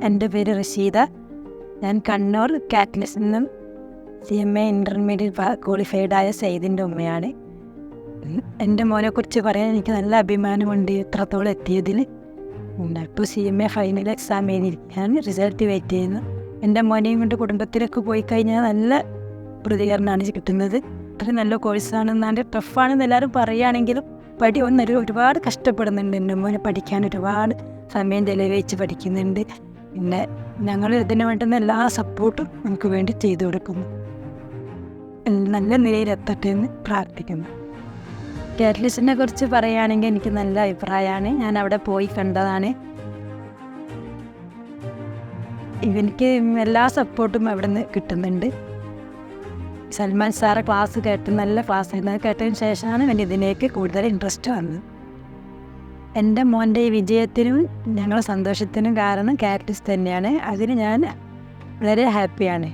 എൻ്റെ പേര് റഷീദ. ഞാൻ കണ്ണൂർ കാറ്റ്ലസിൽ നിന്നും CMA ഇൻ്റർമീഡിയറ്റ് ക്വാളിഫൈഡായ സയ്യിദിൻ്റെ ഉമ്മയാണ്. എൻ്റെ മോനെക്കുറിച്ച് പറയാൻ എനിക്ക് നല്ല അഭിമാനമുണ്ട് ഇത്രത്തോളം എത്തിയതിൽ. ഇപ്പോൾ CMA ഫൈനൽ എക്സാം എഴുതിയിരിക്കുകയാണ്, റിസൾട്ട് വെയിറ്റ് ചെയ്യുന്നു. എൻ്റെ മോനെയും കൊണ്ട് കുടുംബത്തിലൊക്കെ പോയി കഴിഞ്ഞാൽ നല്ല പ്രതികരണമാണ് കിട്ടുന്നത്. അത്ര നല്ല കോഴ്സാണെന്നാണ്ട് ടഫാണെന്ന് എല്ലാവരും പറയുകയാണെങ്കിലും ഒരുപാട് കഷ്ടപ്പെടുന്നുണ്ട്. എൻ്റെ മോനെ പഠിക്കാൻ ഒരുപാട് സമയം ചെലവഴിച്ച് പഠിക്കുന്നുണ്ട്. പിന്നെ ഞങ്ങൾ ഇതിന് വേണ്ടുന്ന എല്ലാ സപ്പോർട്ടും നമുക്ക് വേണ്ടി ചെയ്തു കൊടുക്കുന്നു. നല്ല നിലയിലെത്തട്ടെ എന്ന് പ്രാർത്ഥിക്കുന്നു. കാറ്റ്ലസിനെ കുറിച്ച് പറയുകയാണെങ്കിൽ എനിക്ക് നല്ല അഭിപ്രായമാണ്. ഞാൻ അവിടെ പോയി കണ്ടതാണ്. എനിക്ക് എല്ലാ സപ്പോർട്ടും അവിടെ നിന്ന് കിട്ടുന്നുണ്ട്. സൽമാൻ സാറെ ക്ലാസ് നല്ല ക്ലാസ് ആയിരുന്നു. കേട്ടതിന് ശേഷമാണ് ഇതിലേക്ക് കൂടുതൽ ഇൻട്രസ്റ്റ് വന്നത്. എൻ്റെ മോൻ്റെ ഈ വിജയത്തിനും ഞങ്ങളുടെ സന്തോഷത്തിനും കാരണം കാറ്റ്ലസ് തന്നെയാണ്. അതിന് ഞാൻ വളരെ ഹാപ്പിയാണ്.